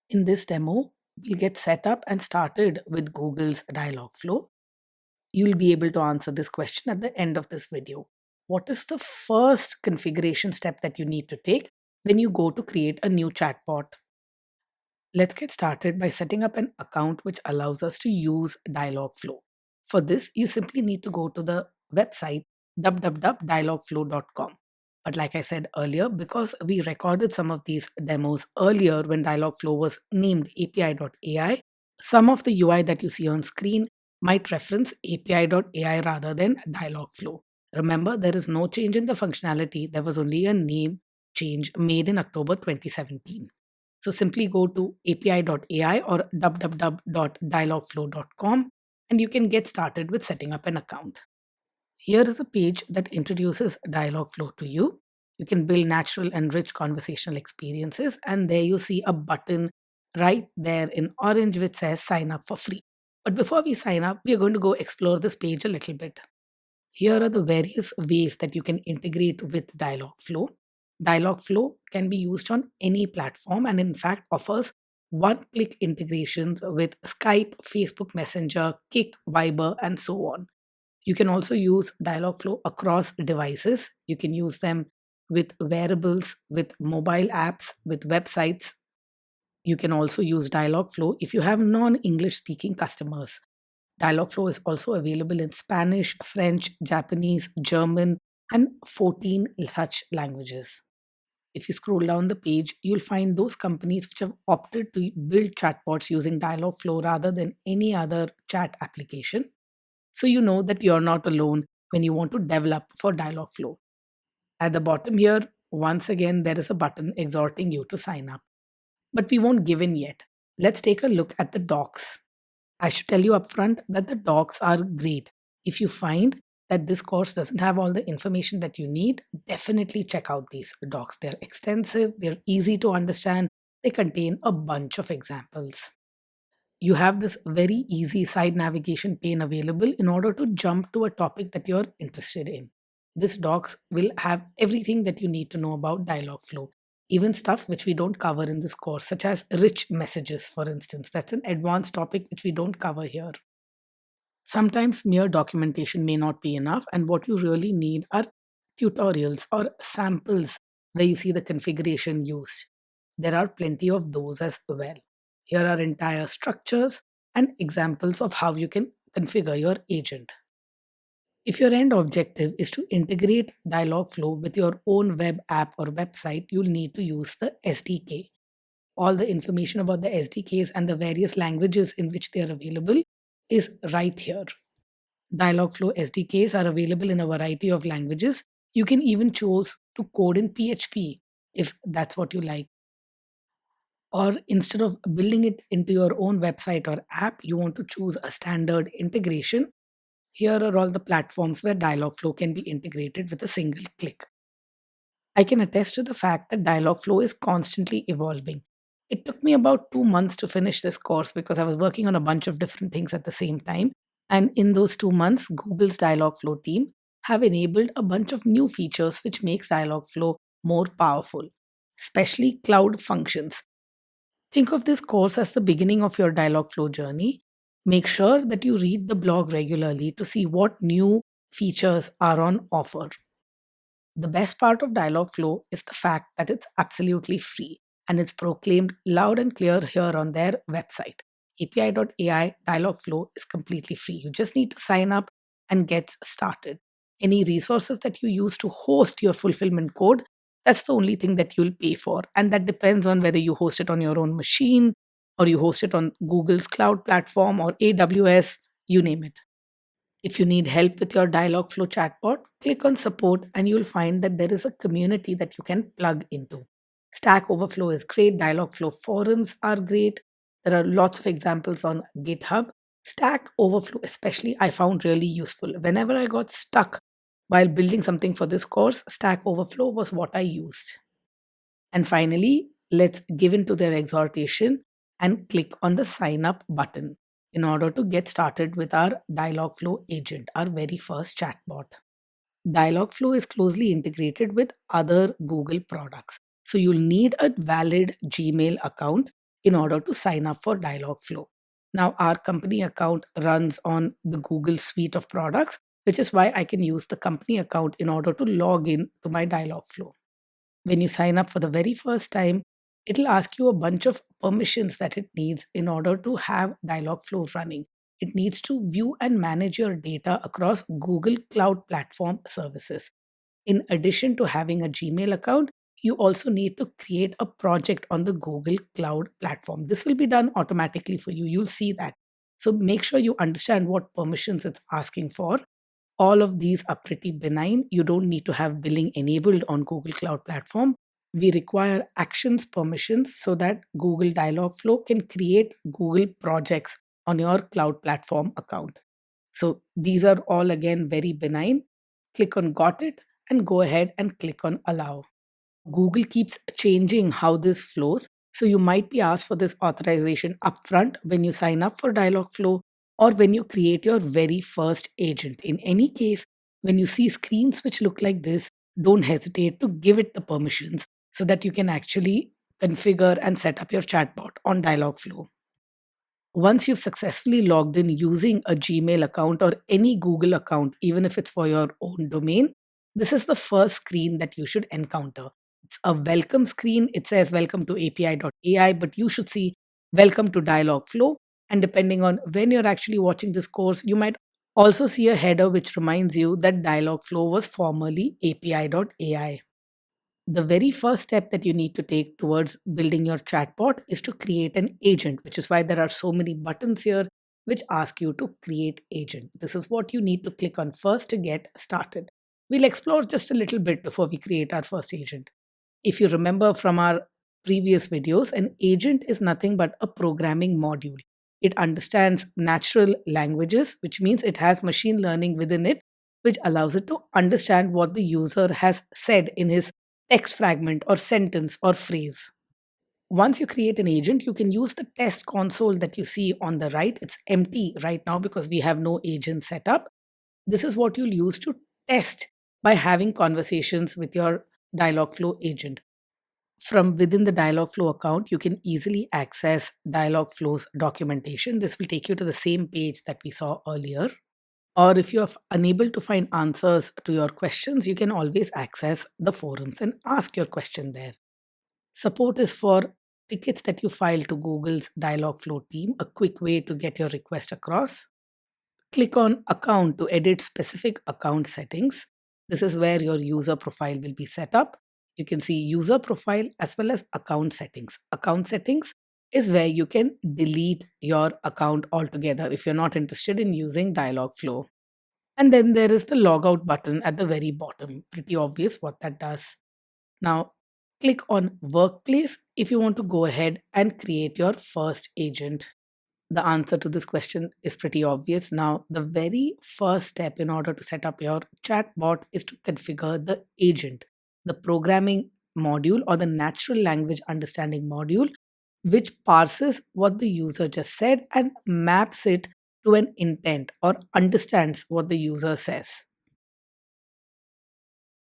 In this demo, we'll get set up and started with Google's Dialogflow. You'll be able to answer this question at the end of this video. What is the first configuration step that you need to take when you go to create a new chatbot? Let's get started by setting up an account which allows us to use Dialogflow. For this, you simply need to go to the website www.dialogflow.com. But like I said earlier, because we recorded some of these demos earlier when Dialogflow was named API.ai, some of the UI that you see on screen might reference API.ai rather than Dialogflow. Remember, there is no change in the functionality, there was only a name change made in October 2017. So simply go to api.ai or www.dialogflow.com and you can get started with setting up an account. Here is a page that introduces Dialogflow to you. You can build natural and rich conversational experiences, and there you see a button right there in orange which says sign up for free. But before we sign up, we are going to go explore this page a little bit. Here are the various ways that you can integrate with Dialogflow. Dialogflow can be used on any platform and, in fact, offers one click integrations with Skype, Facebook Messenger, Kik, Viber, and so on. You can also use Dialogflow across devices. You can use them with wearables, with mobile apps, with websites. You can also use Dialogflow if you have non English speaking customers. Dialogflow is also available in Spanish, French, Japanese, German, and 14 such languages. If you scroll down the page, you'll find those companies which have opted to build chatbots using Dialogflow rather than any other chat application. So you know that you're not alone when you want to develop for Dialogflow. At the bottom here, once again, there is a button exhorting you to sign up. But we won't give in yet. Let's take a look at the docs. I should tell you upfront that the docs are great. If you find that this course doesn't have all the information that you need, definitely check out these docs. They're extensive, they're easy to understand, they contain a bunch of examples. You have this very easy side navigation pane available in order to jump to a topic that you're interested in. This docs will have everything that you need to know about Dialogflow, even stuff which we don't cover in this course, such as rich messages, for instance. That's an advanced topic which we don't cover here. Sometimes mere documentation may not be enough, and what you really need are tutorials or samples where you see the configuration used. There are plenty of those as well. Here are entire structures and examples of how you can configure your agent. If your end objective is to integrate Dialogflow with your own web app or website, you'll need to use the SDK. All the information about the SDKs and the various languages in which they are available is right here. Dialogflow SDKs are available in a variety of languages. You can even choose to code in PHP if that's what you like. Or instead of building it into your own website or app, you want to choose a standard integration. Here are all the platforms where Dialogflow can be integrated with a single click. I can attest to the fact that Dialogflow is constantly evolving. It took me about 2 months to finish this course because I was working on a bunch of different things at the same time. And in those 2 months, Google's Dialogflow team have enabled a bunch of new features which makes Dialogflow more powerful, especially cloud functions. Think of this course as the beginning of your Dialogflow journey. Make sure that you read the blog regularly to see what new features are on offer. The best part of Dialogflow is the fact that it's absolutely free and it's proclaimed loud and clear here on their website. API.ai Dialogflow is completely free. You just need to sign up and get started. Any resources that you use to host your fulfillment code, that's the only thing that you'll pay for. And that depends on whether you host it on your own machine or you host it on Google's cloud platform or AWS, you name it. If you need help with your Dialogflow chatbot, click on support and you'll find that there is a community that you can plug into. Stack Overflow is great, Dialogflow forums are great. There are lots of examples on GitHub. Stack Overflow, especially, I found really useful. Whenever I got stuck while building something for this course, Stack Overflow was what I used. And finally, let's give in to their exhortation and click on the sign up button in order to get started with our Dialogflow agent, our very first chatbot. Dialogflow is closely integrated with other Google products. So you'll need a valid Gmail account in order to sign up for Dialogflow. Now, our company account runs on the Google suite of products, which is why I can use the company account in order to log in to my Dialogflow. When you sign up for the very first time, it'll ask you a bunch of permissions that it needs in order to have Dialogflow running. It needs to view and manage your data across Google Cloud Platform services. In addition to having a Gmail account, you also need to create a project on the Google Cloud Platform. This will be done automatically for you. You'll see that. So make sure you understand what permissions it's asking for. All of these are pretty benign. You don't need to have billing enabled on Google Cloud Platform. We require actions permissions so that Google Dialogflow can create Google projects on your cloud platform account. So these are all again very benign. Click on Got It and go ahead and click on Allow. Google keeps changing how this flows. So you might be asked for this authorization upfront when you sign up for Dialogflow or when you create your very first agent. In any case, when you see screens which look like this, don't hesitate to give it the permissions so that you can actually configure and set up your chatbot on Dialogflow. Once you've successfully logged in using a Gmail account or any Google account, even if it's for your own domain, this is the first screen that you should encounter. It's a welcome screen. It says welcome to API.ai, but you should see welcome to Dialogflow. And depending on when you're actually watching this course, you might also see a header which reminds you that Dialogflow was formerly API.ai. The very first step that you need to take towards building your chatbot is to create an agent, which is why there are so many buttons here which ask you to create agent. This is what you need to click on first to get started. We'll explore just a little bit before we create our first agent. If you remember from our previous videos, an agent is nothing but a programming module. It understands natural languages, which means it has machine learning within it, which allows it to understand what the user has said in his text fragment or sentence or phrase. Once you create an agent, you can use the test console that you see on the right. It's empty right now because we have no agent set up. This is what you'll use to test by having conversations with your Dialogflow agent. From within the Dialogflow account, you can easily access Dialogflow's documentation. This will take you to the same page that we saw earlier. Or if you're unable to find answers to your questions, you can always access the forums and ask your question there. Support is for tickets that you file to Google's Dialogflow team, a quick way to get your request across. Click on Account to edit specific account settings. This is where your user profile will be set up. You can see user profile as well as account settings. Account settings is where you can delete your account altogether if you're not interested in using Dialogflow. And then there is the logout button at the very bottom. Pretty obvious what that does. Now, click on Workplace if you want to go ahead and create your first agent. The answer to this question is pretty obvious. Now, the very first step in order to set up your chatbot is to configure the agent, the programming module or the natural language understanding module, which parses what the user just said and maps it to an intent or understands what the user says.